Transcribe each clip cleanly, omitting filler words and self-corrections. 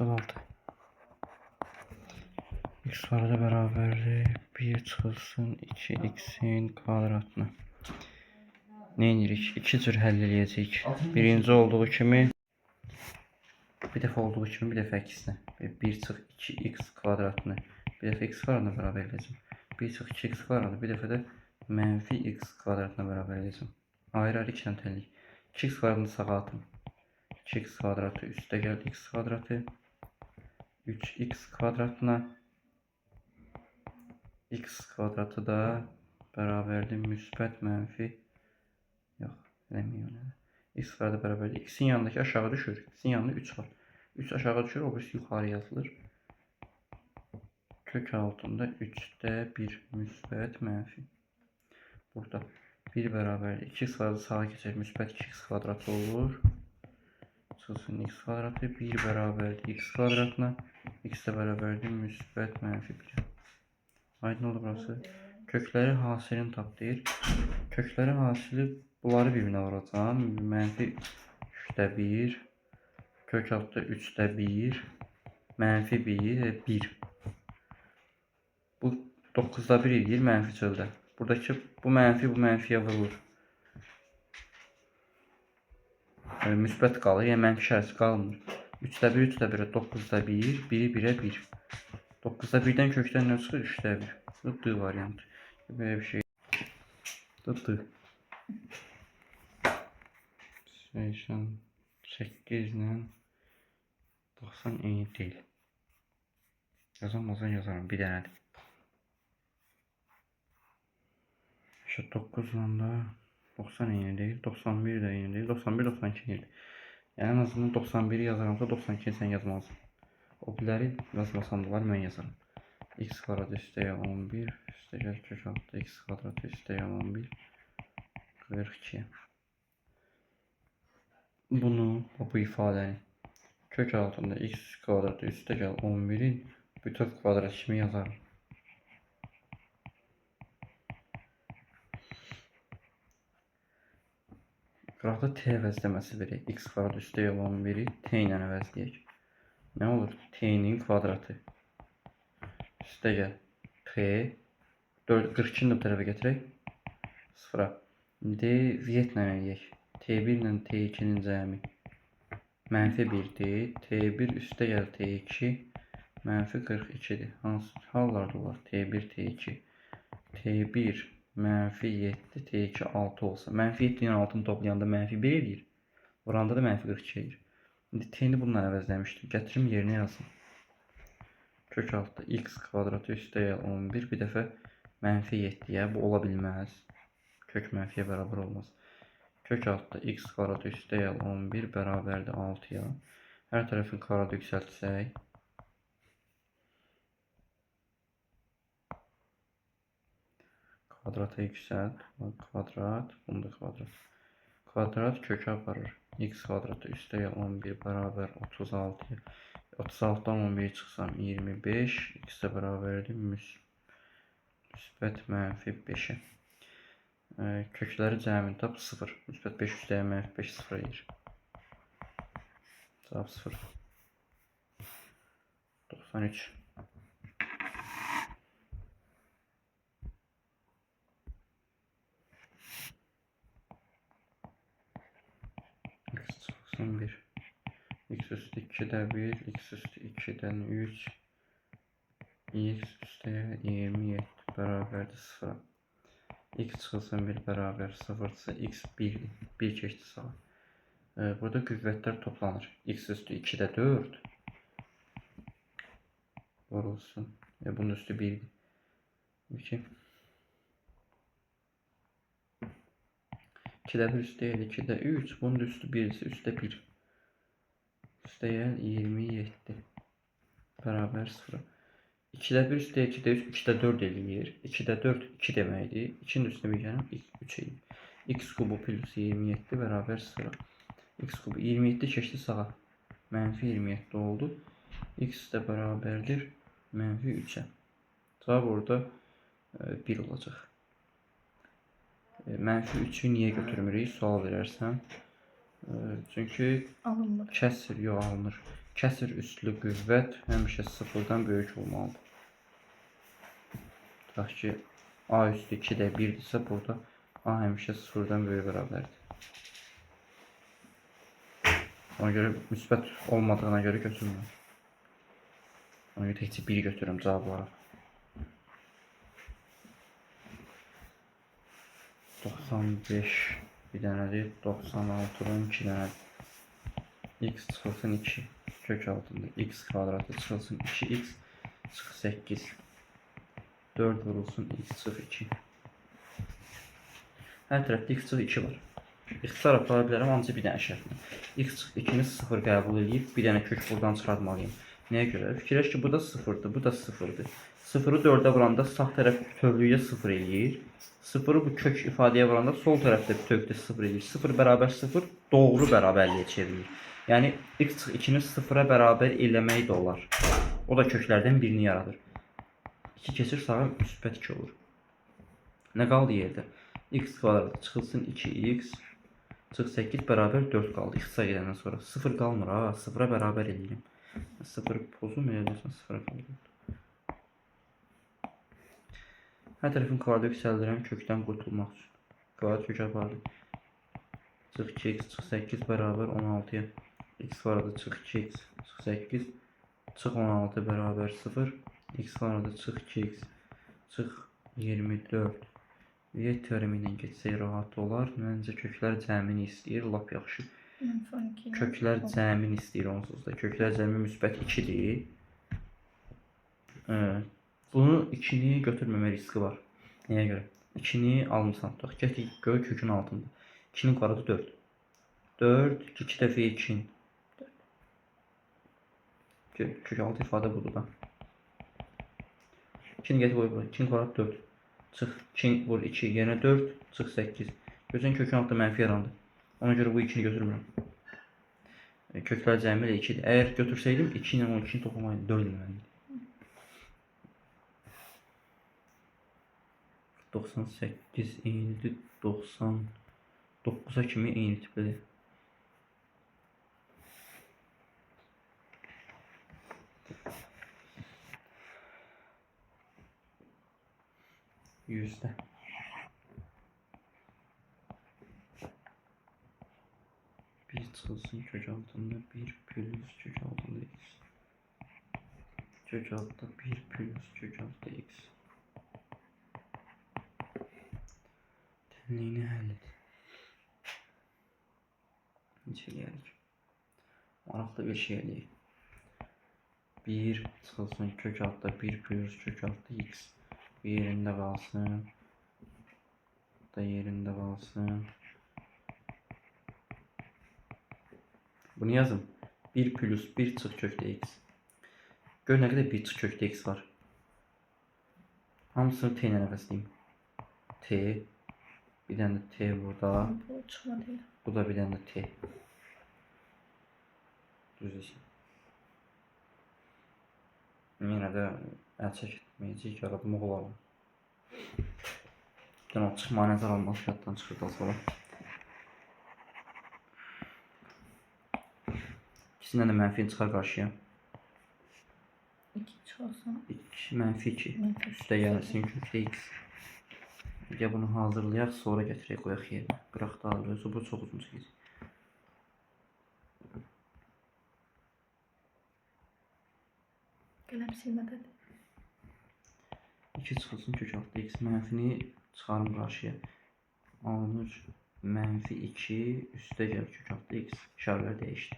6. X varada beraberlik 1 çıxılsın 2x'in kvadratına. Ne edirik? İki cür həll eləyəcəyik. Birinci olduğu kimi bir dəfə olduğu kimi bir dəfə əksinə. 1 çıx 2x kvadratını bir dəfə x kvadratına bərabər edəcəm. 1 çıx 2x kvadratını bir dəfə də mənfi x kvadratına bərabər edəcəm. Ayrı-ayrı iki dənə tənlik. 2x kvadratını sağa atım. 2x kvadratı üstə gəldi x kvadratı 3x kvadratına x kvadratı da bərabərdir müsbət mənfi x kvadratı bərabərdir. X'in yanındakı aşağı düşür. X'in yanında 3 var. 3 aşağı düşür, o birisi yuxarı yazılır. Kök altında 3'də 1 müsbət mənfi. Burada 1 bərabərdir. 2x kvadratı sağa keçir. Müsbət 2x kvadratı olur. Çıxılsın x kvadratı 1 bərabərdir x kvadratına. X də bərabərdir müsbət mənfi 1. Aydın oldu burası. Kökləri hasilini tap deyir. Kökləri hasili bunları bir-birinə vuracağım. Mənfi 3'də 1. Kök altında 3'də 1. Mənfi 1. 1. Bu 9'da 1 edir mənfi çöldə. Buradakı bu mənfi bu mənfiyə vurulur. Müsbət qalır. Yəni mənfi şərsi qalmır. 3'də 1, 3'də 1, 9'da 1, 1'i 1'ə 1. 9'da 1'dən kökdən nə çıxır? 3'də 1. Bu D variantı. Böyle bir şey. D. 88 ilə 90 eyni deyil. Yazamazsan yazarım. Bir dənədir. 9 ilə da 90 eyni deyil. 91 də eyni deyil. 91, 92 eyni. Yəni en azından 91'i yazaramsa 92'ni sən yazmalısın. O birləri yazmasam da var, mən yazarım. X kvadratı üstə 11 üstə gəl kök altında x kvadratı üstə 11 42. Bunu bu ifadəni kök altında x kvadratı üstə gəl 11'in bütöv kvadrat kimi yazarım. Qıraqda t əvəzləməsi verək. X kvadratı üstə gəl 11'i t ilə əvəzləyək. Nə olur? T'nin kvadratı üstə gəl t 42'ni də bu tərəfə gətirək. 0'a. İndi vietlə eləyək. T1 ilə T2'nin cəmi mənfi 1'dir. T1 üstə gəl T2 mənfi 42'dir. Hansı hallarda olar? T1, T2. T1 mənfi 7, T2 6 olsa. Mənfi 7 ilə 6'nı toplayanda mənfi 1 edir. Oranda da mənfi 42 edir. İndi T'ni bununla əvəzləmişdim. Gətirim yerinə yazım. Kök altında x kvadratı üstə gəl 11 bir dəfə mənfi 7'yə. Bu ola bilməz. Kök mənfiyə bərabər olmaz. Kök altında x kvadratı üstə gəl 11 bərabərdir 6'ya. Hər tərəfin kvadratı yüksəltsək. Kvadrata yüksəlt. Kvadrat. Bunda kvadrat. Kvadrat kökə aparır. X kvadratı üstə gəl 11 bərabər 36'ya. 36'dan 11 çıxsam 25. X də bərabərdir müsbət mənfi 5'e. Kökləri cəmini tap 0. Müsbət 5 üstə mənfi 5 0 edir. Cavab 0. 93. X çıxsın 1. X üstü 2'də 1. X üstü 2'dən 3. X üstə 27 bərabərdir 0'a. X çıxılsın 1 bərabər 0'dırsa x 1 keçdi sağa. Burada qüvvətlər toplanır. X üstü 2'də 4 vurulsun. Bunun üstü 1'dir. 2. 2'də 1 üstə gəl 2'də 3. Bunun üstü 1 ise üstə 1. Üstə gəl 27 bərabər 0'a. 2'də 1 üstə 2'də 3 2'də 4 eləyir. 2'də 4 2 deməkdir. 2'nin üstünə bir gəlib 3 eləyir. X kubu plus 27 bərabər 0'a. X kubu 27 keçdi sağa. Mənfi 27 oldu. X də bərabərdir mənfi 3'ə. Cavab orada 1 olacaq. Mənfi 3'ü niyə götürmürük? Sual verərsən. Çünki alınmır. Kəsr yox alınır. Kəsir üslü qüvvət həmişə sıfırdan böyük olmalıdır. Tutaq ki, A üstü 2-də 1-dirsə, burada A həmişə sıfırdan böyük bərabərdir. Ona görə müsbət olmadığına görə götürmürəm. Ona görə təkcə 1 götürürüm cavab olaraq. 95 bir dənədir, 96-dan 2 dənədir. X çıxılsın 2 kök altında x kvadratı çıxılsın 2x çıx 8 4 vurulsun x çıx 2. Hər tərəfdə x çıx 2 var. İxtisar apara bilərəm ancaq bir dənə şərtlə. X çıx 2-ni 0 qəbul edib bir dənə kök buradan çıxartmalıyım. Nəyə görə? Fikirləş ki, bu da 0-dır, bu da 0-dır. 0-ı 4-ə vuranda sağ tərəf bütövlükdə 0 eləyir. 0-ı bu kök ifadəyə vuranda sol tərəfdə bütövlükdə 0 eləyir. 0 bərabər 0 doğru bərabərliyə çevrilir. Yəni x çıx 2-ni 0-a bərabər eləmək də olar. O da köklərdən birini yaradır. 2 keçir sağa müsbət 2 olur. Nə qaldı yerdə? X kvadratı çıxılsın 2x çıx 8 bərabər 4 qaldı. İxtisar edəndən sonra 0 qalmır ha, 0-a bərabər eləyirəm. 0 pozum eləyirsən 0-a qalır. Hər tərəfin kvadratı yüksəldirəm kökdən qurtulmaq üçün. Kvadrat kök apardı. Çıx 2x çıx 8 bərabər 16-ya. X kvadratı çıx 2x çıx 8 çıx 16 bərabər 0. X kvadratı çıx 2x çıx 24. Viet teoremi ilə geçsək rahat olar. Məncə köklər cəmini istəyir, lap yaxşı. Köklər cəmini istəyir onsuz da. Köklər cəmi müsbət 2-dir. Bunu 2-ni götürməmə riski var. Nəyə görə? 2-ni almışsan tutaq. Gətir göy kökün altında. 2-nin kvadratı 4. 4 2 dəfə 2-nin. Kök altı ifadə budur da. 2-ni gətir qoy bura. 2-nin kvadratı 4. Çıx 2 vur 2 yenə 4 çıx 8. Gözün kökün altında mənfi yarandı. Ona görə bu 2-ni götürmürəm. Köklər cəmi ilə 2-dir. Əgər götürsəydim 2 ilə 12-ni toplamaydı 4 eləməliydim. 98 eynidir 99-a kimi eyni tiplidir. Yüzde. Bir çıxılsın kök altında 1 plus kök altında x. Kök altında 1 plus kök altında x. Tənliyini həll et. Neçə eləyərik? Maraqlı bir şey eləyək. 1 çıxılsın kök altında 1 plus kök altında x. Bu yerində qalsın. Da yerində qalsın. Bunu yazım. 1 plus 1 çıx kökdə x. Gör nə qədər 1 çıx kökdə x var. Hamısını t ilə əvəzləyim. T. Bir dənə də t burada. Bu da bir dənə də t. Düzləsin. Yenə də əl çəkməyəcək, yaradmaq olar. O çıxma nəzər almaq şərtdən çıxırdan sonra. İkisindən də mənfini çıxar qarşıya. 2 çıxarsan. 2 mənfi 2. Üstə gəlsin kökdə x. Gəl bunu hazırlayaq, sonra gətirək qoyaq yerinə. Qıraq da alırıq, bu çox uzun çəkəcək. Qələm silmədədir. 2 çıxılsın kök altında x mənfini çıxarım qarşıya. Alınır mənfi 2 üstə gəl kök altında x. İşarələr dəyişdi.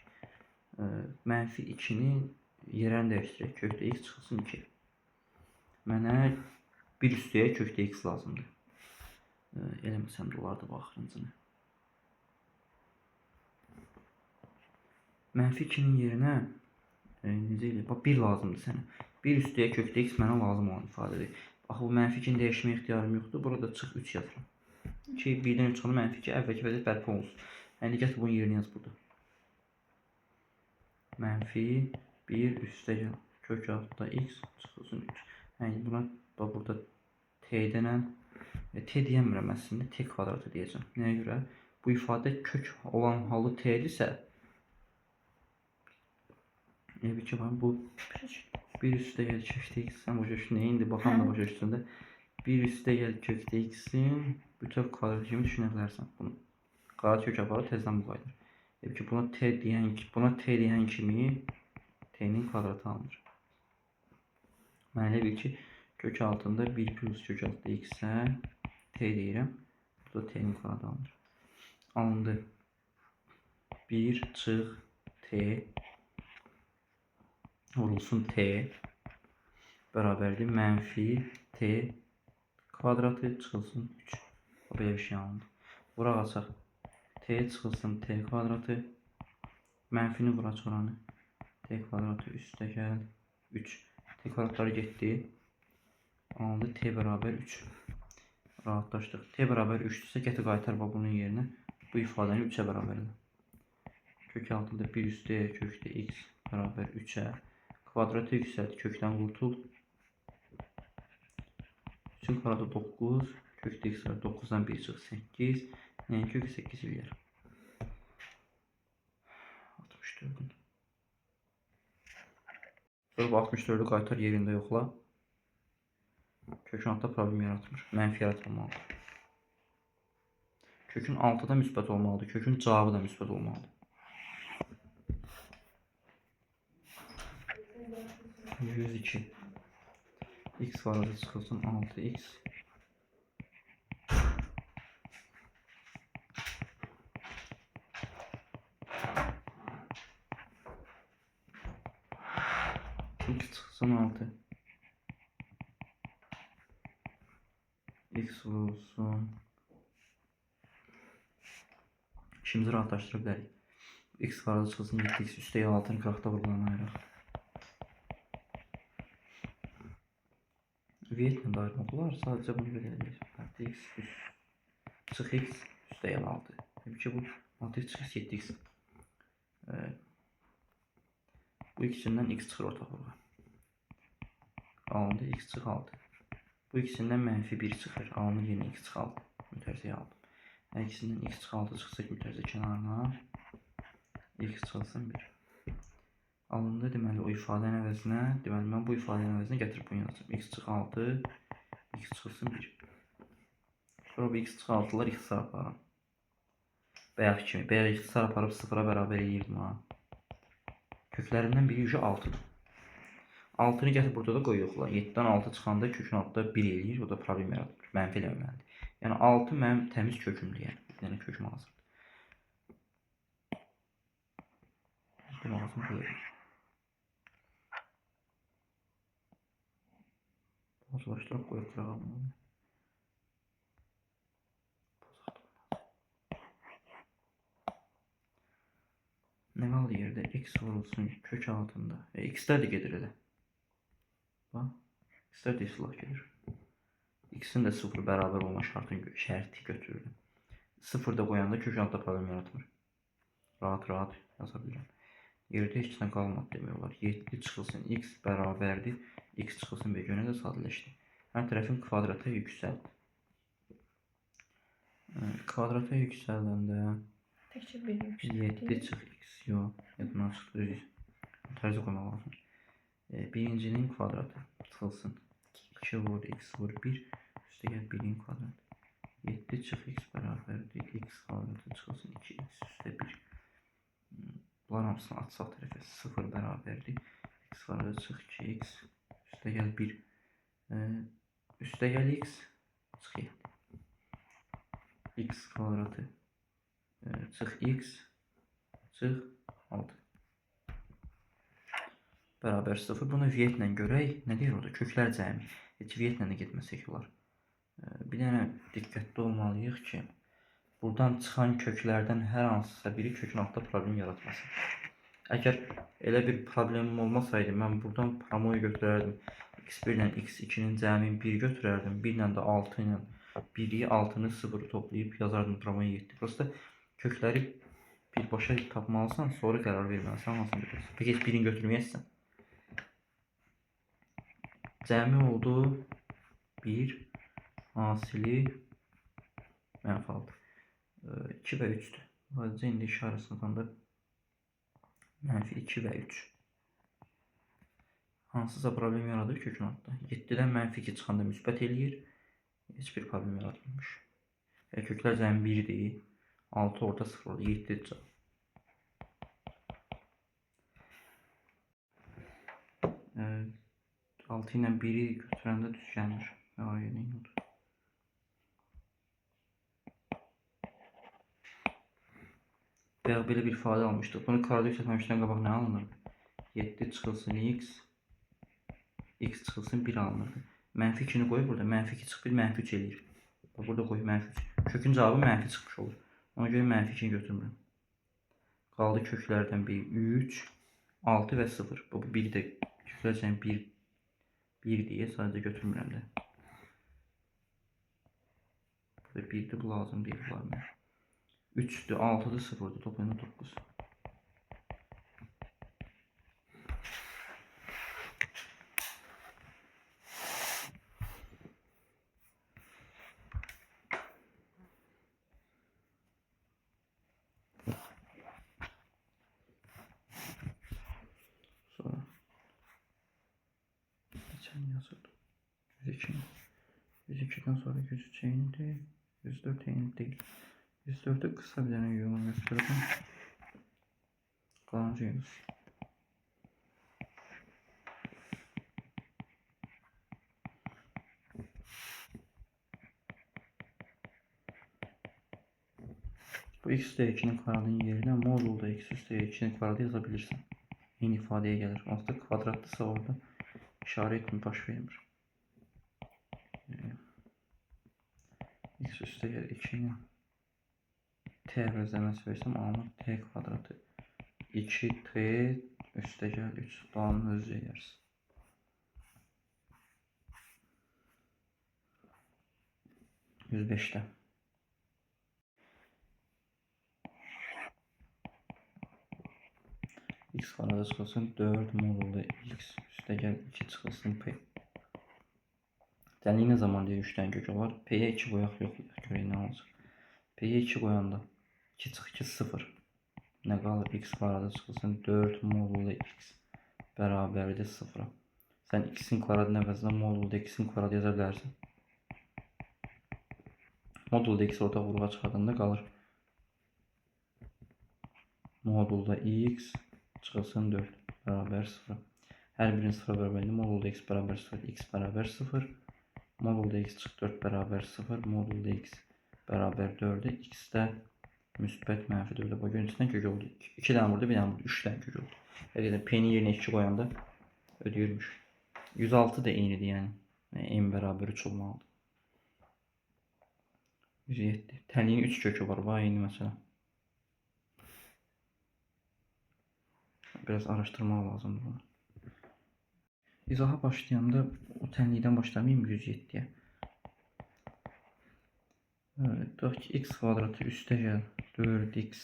Mənfi 2-ni yerəni dəyişdirək. Kökdə x çıxılsın 2. Mənə bir üstəyə kökdə x lazımdır. Eləməsəm də olardı bu axırıncını. Mənfi 2-nin yerinə necə eləyək? Bax 1 lazımdır sənə. 1 üstəyə kökdə x mənə lazım olan ifadədir. Axı bu mənfi 2-ni dəyişmə ixtiyarım yoxdur. Burada çıx 3 yazıram. 2 1-dən 3 çıxanı mənfi 2 əvvəlki vəziyyət bərpa olunsun. Yəni gətir bunun yerini yaz burada. Mənfi 1 üstə gəl kök altında x çıxılsın 3. Yəni buna bax burada t denən t deyəmirəm əslində t kvadratı deyəcəm. Nəyə görə? Bu ifadə kök olan halı t-dirsə Bir ki ben bu bir üstə gəl kökdə x sən başa düşdün. İndi baxan da Hə. başa düşsün. Bir üstə gəl kökdə x-in bütöv kvadrat kimi düşünə bilərsən bunu. Kvadrat kök aparıb tezdən bu qayıdır. Bir ki buna t deyən kimi t'nin kvadratı alınır. Mən elə bil ki kök altında 1 plus kök altında x-ə t deyirəm. Burada t'nin kvadratı alınır. Alındı. 1 çıx t vurulsun t bərabərdir mənfi t kvadratı çıxılsın 3. Belə bir şey alındı. Bura açaq. T çıxılsın t kvadratı mənfini bura çıxıranı t kvadratı üstə gəl 3. T kvadratları getdi. Alındı t bərabər 3. Rahatlaşdıq. T bərabər 3-dürsə gətir qaytar bunun yerinə. Bu ifadəni 3-ə bərabər elə. Kök altında 1 üstə kökdə x bərabər 3-ə. Kvadratı yüksəlt, kökdən qurtul. 3-ün kvadratı 9, kökdə x var 9-dan 1 çıx 8. Yəni kök 8 eləyər. 64-ün. Sonra 64-ü qaytar yerində yoxla. Kökün altında problem yaratmır. Mənfi yaratılmalıdır. Kökün 6-da müsbət olmalıdır. Kökün cavabı da müsbət olmalıdır. 102. X kvadratı çıxılsın 6x. X çıxılsın 6. X vurulsun. İşimizi rahatlaşdıra bilərik. X kvadratı çıxılsın 7x üstə 6-nı qıraqda vurulan ayıraq. Vietnam da ayırmaq olar. Sadəcə bunu belə edəcək. X çıx x üstə 6. Təbii ki bu 6x çıx 7x. Bu ikisindən x çıxır ortalığa. Alındı x çıx 6. Bu ikisindən mənfi 1 çıxır. Alınır yenə x çıx 6. Mütərizəyə aldım. Hər ikisindən x çıx 6 çıxsa mütərizə kənarına x çıxılsın 1. Alındı deməli o ifadənin əvəzinə, deməli mən bu ifadənin əvəzinə gətirib bunu yazacağım. X çıx 6, x çıxılsın 1. Sonra bu x çıx 6'lar ixtisar aparım. Bayaq kimi, bayaq ixtisar aparıb 0'a bərabər eləyirdim ha. Köklərindən biri 6'dır. 6'nı gətirib burada da qoy yoxla. 7'dən 6 çıxanda kökün altında 1 eləyir, o da problem yaratır. Mənfi eləməlidir. Yəni 6 mənim təmiz kökümdür, yəni. Yəni köküm hazırdır. Bu lazım qoyuyorum. Bozlaşdırıb qoyub qırağım. Nə qaldı yerdə? X vurulsun kök altında. X'lər də gedir elə. Bax. X'lər də islah gedir. X'in də 0 bərabər olma şərti götürürüm. 0 da qoyanda kök altında problem yaratmır. Rahat yaza bilirəm. Yerdə heç nə qalmadı demək olar. 7 çıxılsın x bərabərdir. X çıxılsın bir yönə də sadələşdi. Hər tərəfin kvadrata yüksəld. Kvadrata yüksəldəndə 7 çıx x yox. Yadımdan çıxdı. Tərzə qoymaq lazım. Birincinin kvadratı çıxılsın. 2 vur x vur 1. Üstə gəl 1'in kvadratı. 7 çıx x bərabərdir. X kvadratı çıxılsın 2x üstə 1. Bunların hamısını atsaq tərəfə 0 bərabərdir. X kvadratı çıx 2x üstə gəl 1. Üstə gəl x çıx 7. X kvadratı çıx x çıx 6. Bərabər 0. Bunu vietlə görək. Nə deyir orada? Köklər cəmi. Heç vietlə də getməsək olar. Bir dənə diqqətli olmalıyıq ki, buradan çıxan köklərdən hər hansısa biri kökün altında problem yaratmasın. Əgər elə bir problemim olmasaydı, mən buradan promoyu götürərdim. X1 ilə X2'nin cəmin 1 götürərdim. 1 ilə də 6 ilə 1'i 6'nı 0'ı toplayıb yazardım promoya 7. Prosta kökləri birbaşa tapmalısan, sonra qərar verməlisən. Hansını bilirsən? Peki heç birini götürməyəsən. Cəmi oldu 1 hasili mənfi 6. 2 və 3'dür. Sadəcə indi işarə sınıfında mənfi 2 və 3. hansısa problem yaradır kökün altında. 7-dən -2 çıxanda müsbət eləyir. Heç bir problem yaratmamış. Köklər cəmi 1-dir. 6 orada 0 orada 7 cavab. 6 ilə 1-i götürəndə düz gəlmir. Aynen oldu. Veya belə bir ifadə almışdıq. Bunu karada yükseltməmişdən qabaq nə alınırdı? 7 çıxılsın x, x çıxılsın 1 alınırdı. -2-ni qoy burada. -2 çıx 1, -3 eləyir. Burada qoy -3. Kökün cavabı mənfi çıxmış olur. Ona görə -2-ni götürmürəm. Qaldı köklərdən 1, 3, 6 və 0. Bu 1 də köklər cəmi 1 deyə sadəcə götürmürəm də. Burada 1-dir, bu lazım deyil bunlar. 3'dü, 6'dı, 0'dı. Toplayınca 9. Sonra geçen yazıldı. 102. 102'den sonra 103 indi. 104 indi değil. 104'ü kısa bir tane yorum gösterdim. Kalıncıyız. Bu x üstə 2'nin kvadratının yerine modulda x üstə 2'nin kvadratı yazabilirsin. Yeni ifadeye gelir. Aslında kvadratlısa orada işaret mi baş vermir. X üstə 2'nin t əvəzləməsi versəm alınır t kvadratı 2t üstə gəl 3 dalını öz edərsin. %5'te. X kvadratı çıxılsın 4 modulda x üstə gəl 2 çıxılsın p. Dənliyi nə zaman deyə 3-dən kök olar? P'yə 2 qoyaq yoxlayaq. Görək nə olacaq. P'yə 2 qoyanda 2 çıx 2 0. Nə qalır? X kvadratı çıxılsın 4 modulda x bərabərdir 0. Sən x'in kvadratının əvəzinə modulda x'in kvadratı yaza bilərsən. Modulda x ortaq vurğa çıxardanda qalır. Modulda x çıxılsın 4 bərabər 0. Hər birinin 0 bərabərliyi modulda x bərabər 0, x bərabər 0. Modulda x çıx 4 bərabər 0, modulda x bərabər 4'e x də müsbət mənfi 4'e. Bu görüntüsündən kök oldu. 2 dənə burada, bir dənə burada, 3 dənə kök oldu. Həqiqətən p'nin yerine 2 qoyanda ödəyirmiş. 106 da eynidir yəni. M bərabər 3 olmalıdır. 107. Tənliyin 3 kökü var. Bu eyni məsələ. Biraz araştırmaq lazımdır bunu. İzaha başlayanda o tənlikdən başlamayayım 107'ye. Evet, deyək ki x kvadratı üstə gəl 4x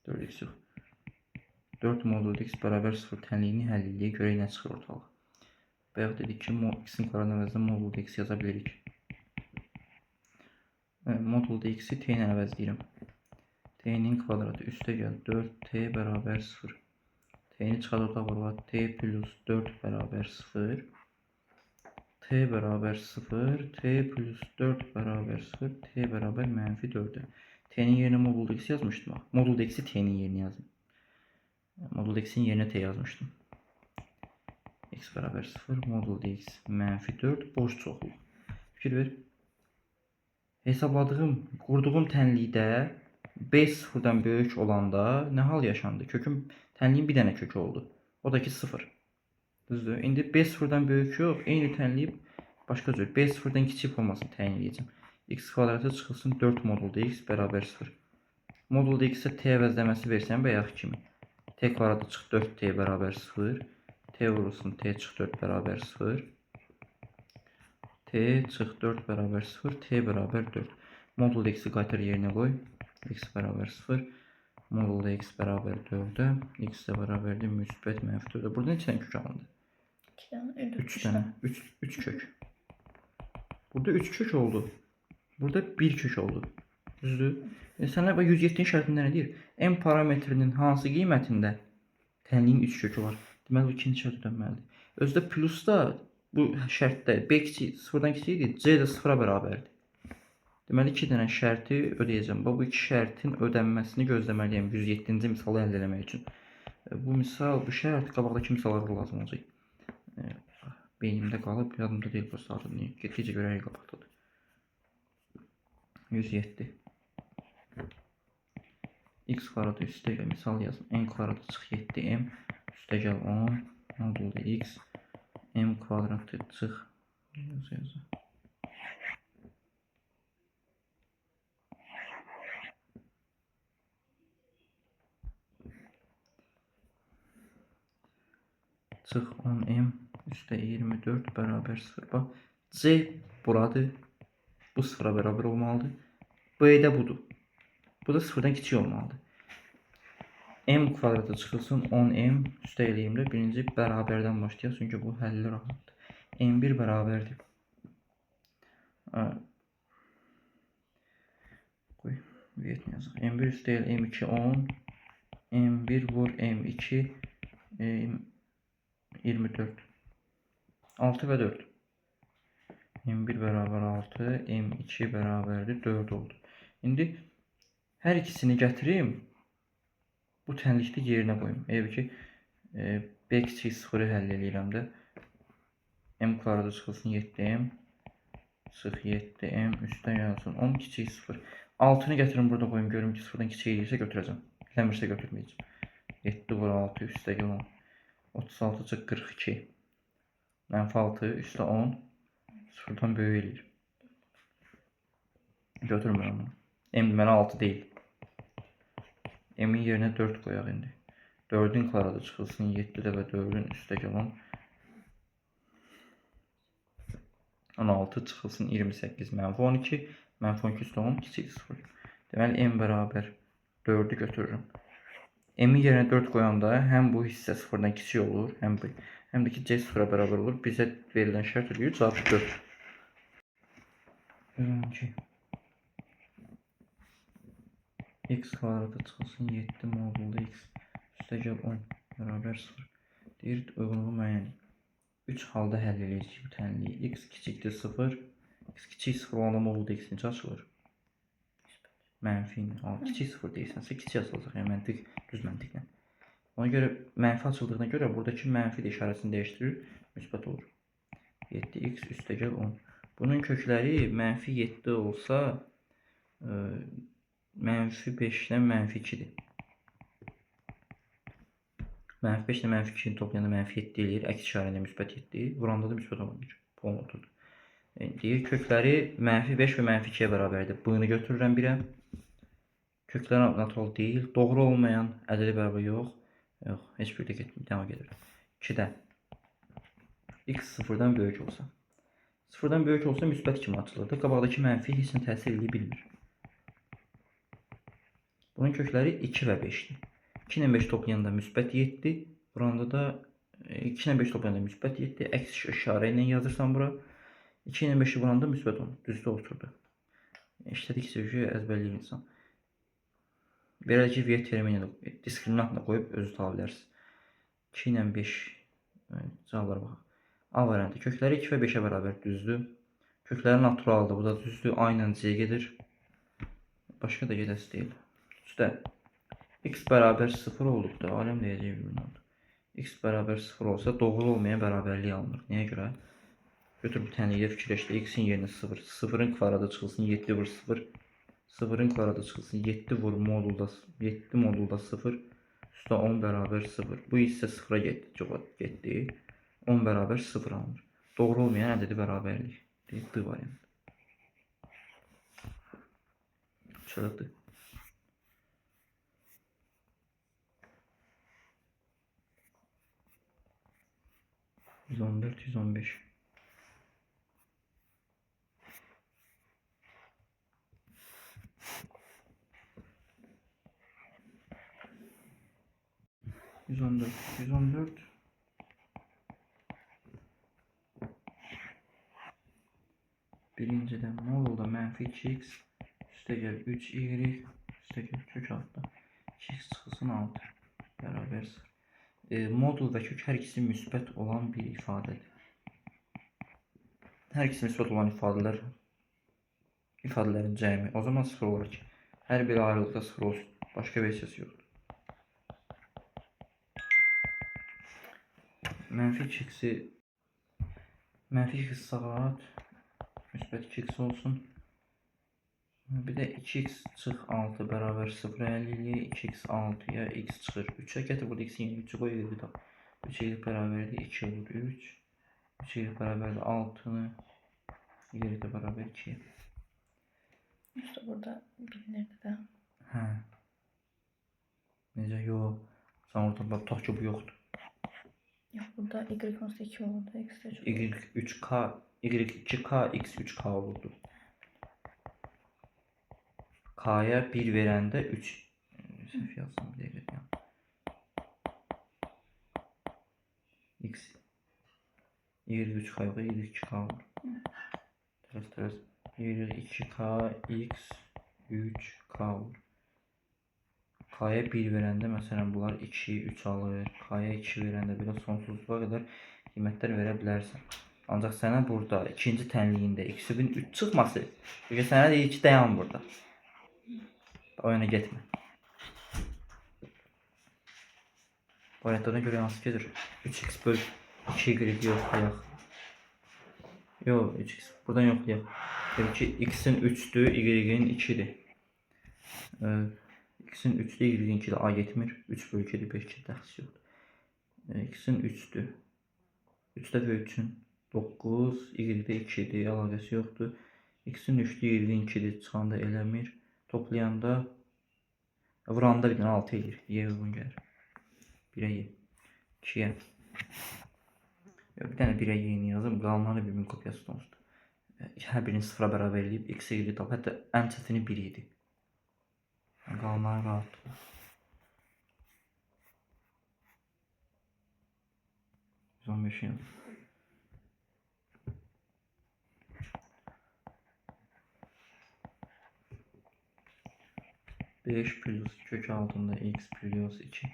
4x yox. 4 modul x bərabər 0 tənliyini həll edək. Görək nə çıxır ortalığa. Bayaq dedik ki, x'in kvadratının əvəzinə modul x yaza bilirik. Modulda x'i t ilə əvəzləyirəm. T'nin kvadratı üstə gəl 4t bərabər 0. T'ni çıxar ortaq vurğa t plus 4 bərabər 0. T bərabər 0. T plus 4 bərabər 0. T bərabər mənfi 4'e. T'nin yerine modulda x yazmışdım. Modulda x'i t'nin yerine yazdım. Modulda x'in yerine t yazmışdım. X bərabər 0. Modulda x mənfi 4. Boş çoxluq. Fikir ver. Hesabladığım, qurduğum tənlikdə b 0'dan böyük olanda nə hal yaşandı? Kökün tənliyin bir dənə kökü oldu. O da ki 0. Düzdür? İndi b 0'dan böyük yox, eyni tənliyi başqa cür. B 0'dan kiçik olmasını təyin edəcəm. X kvadratı çıxılsın 4 modulda x bərabər 0. Modulda x-ə t əvəzləməsi versən bayaq kimi. T kvadratı çıx 4t bərabər 0. T vurulsun t çıx 4 bərabər 0. T çıx 4 bərabər 0. T bərabər 4. Modulda x-i qaytar yerinə qoy. X bərabər 0. Modulda x bərabər 4'e. X də bərabərdir müsbət mənfi 4'e. Burada neçə dənə kök alındı? 2 dənə. 3 dənə. 3 kök. Burada 3 kök oldu. Burada 1 kök oldu. Düzdür? Sənə bax 107-nin şərtində nə deyir? M parametrinin hansı qiymətində tənliyin 3 kökü var? Deməli bu ikinci şərt ödənməlidir. Özdə plusda bu şərtdə b kiçik sıfırdan kiçikdir, c də sıfıra bərabərdir. Deməli 2 dənə şərti ödəyəcəm. Bu iki şərtin ödənməsini gözləməliyəm 107-ci misalı əldə etmək üçün. Bu misal, bu şərt qabaqdakı misallara lazım olacaq. Beynimdə qalıb, yadımda deyil bu adını. Getdikcə görərək qabaqdadır. 107. X kvadratı üstəgəl misal yazın. N kvadratı çıx 7m üstəgəl 10 modulda x m kvadratı çıx yazın. Çıx 10m üstə 24 bərabər 0. Bax, c buradır. Bu sıfıra bərabər olmalıdır. B də budur. Bu da sıfırdan kiçik olmalıdır. M kvadratı çıxılsın 10m üstə eləyimdə birinci bərabərdən başlayaq. Çünki bu həlli rahatdır. M1 bərabərdir. Qoy, üyətini yazaq. M1 üstə el M2 10. M1 vur M2 24. 6 və 4. M1 bərabər 6, M2 bərabərdir 4 oldu. İndi hər ikisini gətirim. Bu tənlikdə yerinə qoyum. Ev ki, b kiçik 0-ı həll eləyirəm də. M kvadratı çıxılsın 7m. Çıx 7m üstə yazsın 10 kiçik 0. 6-nı gətirim burada qoyum. Görüm ki 0-dan kiçik eləyirsə götürəcəm. Eləmirsə götürməyəcəm. 7 vur 6 üstə gələn 36 çıx 42. Mənfi 6 üstə 10. 0-dan böyük eləyir. Götürmürəm bunu. M deməli 6 deyil. M-in yerinə 4 qoyaq indi. 4-ün kvadratı çıxılsın 7-də və 4-ün üstə gələn 16 çıxılsın 28 mənfi 12. Mənfi 12 üstə 10 kiçik 0. Deməli M bərabər 4-ü götürürüm. M-in yerinə 4 qoyanda həm bu hissə 0-dan kiçik olur, həm də ki C 0-a bərabər olur. Bizə verilən şərt eləyir, cavab 4. 12. X kvadratı çıxılsın 7 modulda x üstəgəl 10 bərabər 0. Deyir, uyğunluğu müəyyən. 3 halda həll edəcəyik bu tənliyi. X kiçikdir 0. X kiçik 0 olanda modulda x necə açılır? Mənfi ilə. Kiçik 0 deyirsənsə kiçik açılacaq. Yəni məntiq, düz məntiqlə. Ona görə mənfi açıldığına görə buradakı mənfi də işarəsini dəyişdirir, müsbət olur. 7x üstəgəl 10. Bunun kökləri mənfi 7 olsa, mənfi 5-dən mənfi 2-dir. Mənfi 5 ilə mənfi 2-ni toplayanda mənfi 7 eləyir. Əks işarə ilə müsbət 7. Vuranda da müsbət olmayacaq. Polun oturdu. Deyir, kökləri mənfi 5 və mənfi 2-yə bərabərdir. Bunu götürürəm 1-ə. Köklər natural deyil. Doğru olmayan ədədi bərabər yox. Yox, heç bir də getmir. Devam gedir. 2-də x 0-dan böyük olsa. 0-dan böyük olsa müsbət kimi açılır. Qabaqdakı mənfi heç nə təsir edə bilmir. Bunun kökləri 2 və 5-dir. 2 ilə 5 toplayanda müsbət 7. Buranda da 2 ilə 5 toplayanda müsbət 7. Əks işarə ilə yazırsan bura. 2 ilə 5-i vuranda müsbət 10. Düzdə oturdu. İşlədikcə əzbərləyir insan. Belə ki, V termini diskriminantla qoyub özü tapa bilərsiniz. 2 ilə 5 cavablara baxaq. A variantı. Kökləri 2 və 5-ə bərabər düzdür. Kökləri naturaldır. Bu da düzdür. A ilə C gedir. Başqa da gedəsi deyil. Üstə x bərabər 0 olduqda aləm deyəcək bir oldu. X bərabər 0 olsa doğru olmayan bərabərlik alınır. Nəyə görə? Götür bu tənlikdə fikirləşdi. X-in yerinə 0. 0-ın kvadratı çıxılsın 7 vur 0. 0-ın kvadratı çıxılsın 7 vur modulda 7 modulda 0. Üstə 10 bərabər 0. Bu hissə 0-a getdi. Cavab getdi. 10 bərabər 0 alınır. Doğru olmayan ədədi bərabərlik. D variantı. Çıxıldı. 114, 115. Birinciden modulda mənfi 2x Üste gel 3y. Üste gel kök altı. 2x çıxılsın 6. Bərabər 0. Modul və kök hər ikisi müsbət olan bir ifadədir. Hər ikisi müsbət olan ifadələrin cəmi. O zaman 0 olur ki. Hər bir ayrılıqda 0 olsun. Başqa versiyası yoxdur. Mənfi 2x saat müsbət 2x olsun. Bir də 2x çıx 6 bərabər 0 əlli eləyir. 2x 6-ya x çıxır 3-ə. Gətir burada x-in yerinə 3-ü qoy, bir də 3 bərabərdir 2 olur 3. 3 bərabərdir 6-nı. Y də bərabər 2. İşte burada bilinirdi də. Hə. Necə? Yox. Sən orada bax, tutaq ki bu yoxdur. Yox, burada y onsuz da 2 olurdu. X də çox. Y 3k, y 2k, x 3k olurdu. K'ya 1 verəndə 3. Səhv yazsam bir dəqiqə. X. Y 3k yox, y 2k olur. Tərs. Y 2k, x 3k olur. K'ya 1 verəndə məsələn bunlar 2, 3 alır. K'ya 2 verəndə belə sonsuzluğa qədər qiymətlər verə bilərsən. Ancaq sənə burada ikinci tənliyində x-in 3 çıxması, çünki sənə deyir ki, dayan burada. O yana getmə. Variantlarına görə hansı gedir? 3x böl 2y yoxlayaq. Yox, 3x buradan yoxlayaq. Deyir ki, x-in 3'dür, y-in 2'dir. X'in 3'də y-in 2'də a getmir. 3 bölü 2'də 5 dəxsi yoxdur. X'in 3'dür. 3 dəfə 3'ün 9, y-də 2'dir, əlaqəsi yoxdur. X'in 3'də y-in 2'dir, çıxanda eləmir. Toplayanda, vuranda bir dənə 6 eləyir. Y uyğun gəlir. 1'ə y. 2'yə. Bir dənə 1'ə y-ni yazım. Qalanları bir-birinin kopyası olsun. Hər birini 0'a bərabər eləyib, x-ə eləyib. Hətta ən çətini 1 idi. Qalanları rahatdır. 115 yazdım. Beş plus kök altında x plus 2.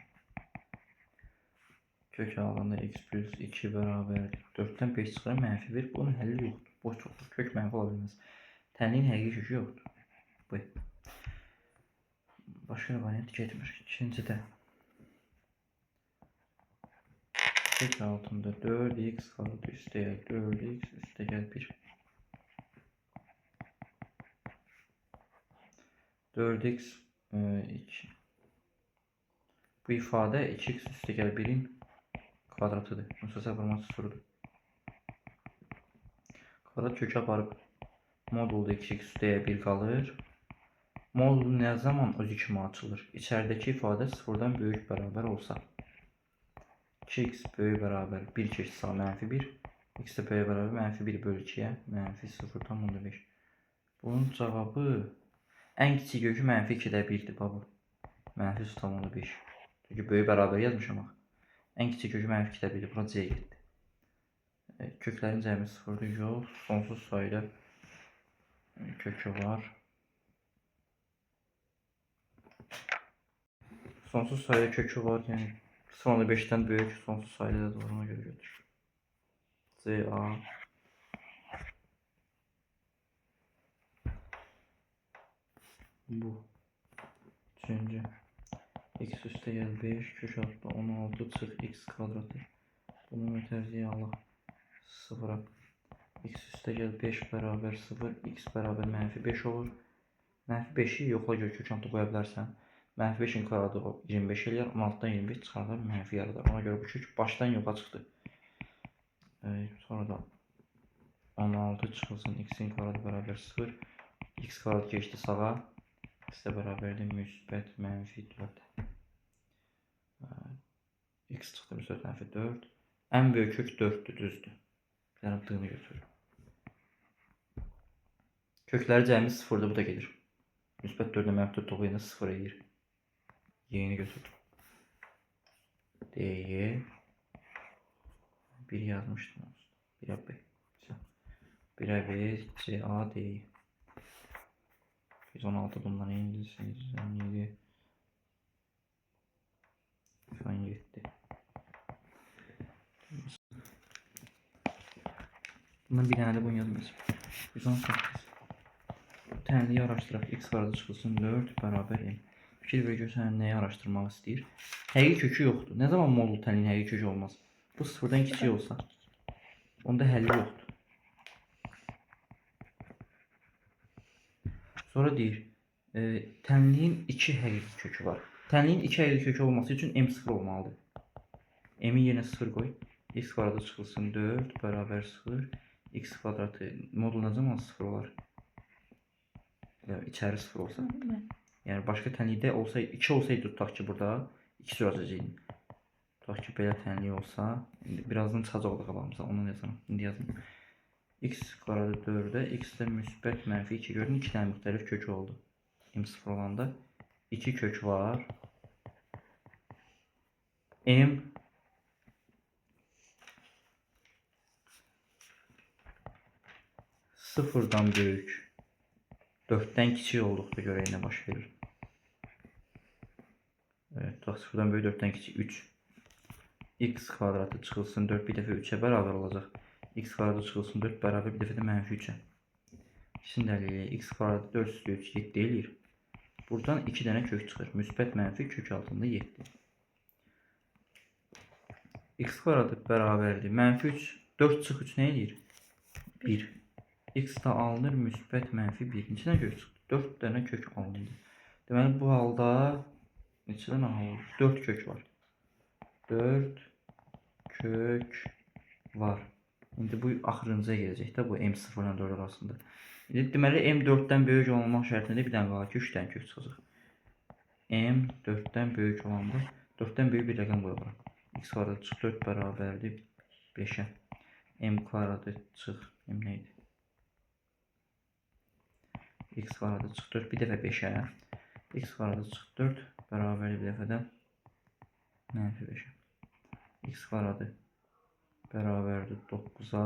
Kök altında x plus 2 bərabərdir. 4'dən 5 çıxar, mənfi 1. Bunun həlli yoxdur. Boş çoxdur. Kök mənfi ola bilməz. Tənliyin həqiqi kökü yoxdur. Bu. Başqa variant getmir. İkincidə. Kök altında 4x qaldı. Üstəyə 4x, üstə gəl 1. 4x 2. Bu ifadə 2x üstə gəl 1'in kvadratıdır. Müstəsəl forması sıfırdır. Kvadrat kökü aparıb modulda 2x üstəyə 1 qalır. Modul nə zaman özü kimi açılır? İçəridəki ifadə sıfırdan böyük bərabər olsa. 2x böyük bərabər 1 keçdi sağa mənfi 1. X də böyük bərabər mənfi 1 bölü 2'yə mənfi 0,5. Bunun cavabı ən kiçik kökü mənfi 2'də 1'dir baba. Mənfi 0,5. Çünki böyük bərabər yazmışam axı. Ən kiçik kökü mənfi 2'də 1'dir. Bura C getdi. Köklərin cəmi 0'dır. Yox. Sonsuz sayıda kökü var. Sonsuz sayıda kökü var. Yəni 0,5'dən böyük sonsuz sayıda da var. Ona görə götür. C, A. Bu. Üçüncü. X üstə gəl 5, kök altında 16 çıx x kvadratı. Bunu ötərziyə Allah 0'a. X üstə gəl 5 bərabər 0, x bərabər mənfi 5 olur. Mənfi 5'i yoxla gör, kök altında qoya bilərsən. Mənfi 5'in kvadratı 25 eləyər, 16'dan 25 çıxardır, mənfi yaradar. Ona görə bu kök başdan yoxa çıxdı. Sonra da 16 çıxılsın, x'in kvadratı bərabər 0. X kvadrat keçdi sağa. X də bərabərdir müsbət mənfi 4. X çıxdı müsbət mənfi 4. Ən böyük kök 4'dür, düzdür. Bir dənə dığını götürürüm. Kökləri cəmi 0'dır, bu da gedir. Müsbət 4'ə mənfi 4 toxuyanda 0 eləyir. Y'ni götürdüm. D'ye 1 yazmışdım. 1'ə B. 1'ə B, C, A, D'yi. 116 bundan 57 97. Bundan bir tane de bunu yazmayacağım. 118. Tənliyi araşdıraq. X var da çıxılsın 4 bərabər M. Fikir ver görsən nəyi araşdırmaq istəyir? Həqiqi kökü yoxdur. Nə zaman modul tənliyin həqiqi kökü olmaz? Bu sıfırdan kiçik olsa, onda həlli yoxdur. Sonra deyir, tənliyin 2 həqiqi kökü var. Tənliyin 2 həqiqi kökü olması üçün M sıfır olmalıdır. M'i yenə sıfır qoy. X kvadrata çıxılsın 4 bərabər 0. X kvadratı modul nə zaman sıfır olar? İçəri sıfır olsa. Yəni başqa tənlikdə olsaydı, 2 olsaydı tutaq ki burada 2 sürəcəydim. Tutaq ki belə tənlik olsa, indi birazdan çıxacaq da qabağımıza, onu yazalım. İndi yazın. X kvadratı 4-də x-də müsbət mənfi 2 gördün, 2 dənə müxtəlif kökü oldu. M sıfır olanda 2 kök var. M sıfırdan böyük. 4'ten kiçik olduqda görə nə baş verir? Evet, sıfırdan böyük 4'ten kiçik 3. X kvadratı çıxılsın 4 bir dəfə 3'ə bərabər olacaq. X kvadratı çıxılsın 4 bərabər bir dəfə də mənfi 3'ə. Şimdi əleyhə x kvadratı 4 üstü 3 7 eləyir. Buradan 2 dənə kök çıxır. Müsbət mənfi kök altında 7. X kvadratı bərabərdir. Mənfi 3 4 çıx 3 nə eləyir? 1. X da alınır müsbət mənfi 1. Neçə dənə kök çıxdı? 4 dənə kök alındı. Deməli bu halda neçə dənə alır? 4 kök var. 4 kök var. İndi bu axırıncıya gələcək də bu M0 ilə 4 arasında. İndi deməli M 4-dən böyük olmaq şərtində bir dənə qalır ki, 3 dənə kök çıxacaq. M 4-dən böyük olanda 4-dən böyük bir rəqəm qoyuram. X kvadratı çıx 4 bərabərdir 5-ə. M kvadratı çıx M nə idi? X kvadratı çıx 4 bir dəfə 5'ə. X kvadratı çıx 4 bərabər bir dəfə də mənfi 5'ə. X kvadratı bərabərdir 9'a.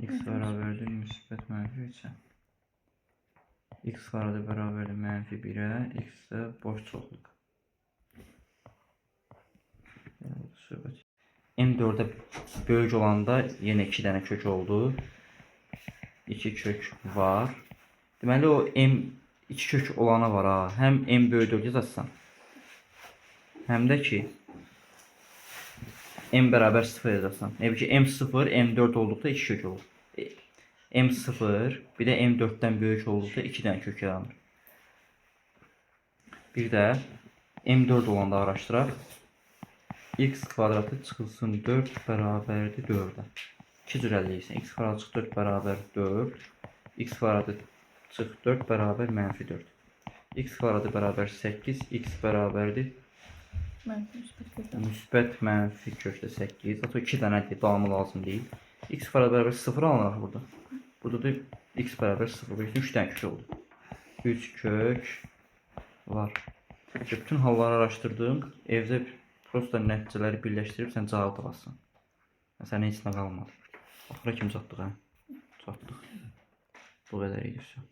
X bərabərdir müsbət mənfi 3'ə. X kvadratı bərabərdir mənfi 1'ə. X də boş çoxluq. M4'ə böyük olanda yenə 2 dənə kök oldu. 2 kök var. Deməli o M 2 kök olana var ha. Həm M böyük 4 yazarsan. Həm də ki M bərabər 0 yazarsan. Yəni ki M0 M4 olduqda 2 kök olur. M0 bir də M4'dən böyük olduqda 2 dənə kök yaranır. Bir də M4 olanda araşdıraq. X kvadratı çıxılsın 4 bərabərdir 4'ə. 2 cür əldə edirsən. X kvadratı çıx 4 bərabər 4. X kvadratı çıx 4 bərabər mənfi 4. X kvadratı bərabər 8. X bərabərdir müsbət mənfi kökdə 8. Zaten 2 dənədir, davamı lazım deyil. X kvadratı bərabər 0 alınır burada. Burada da X bərabər 0. 3 dənə kök oldu. 3 kök var. Bütün halları araşdırdım. Evdə prosta nəticələri birləşdirib sən cavab tapasın. Sənə heç nə qalmadı. Axıra kimi çatdıq hə? Çatdıq. Bu qədər idi.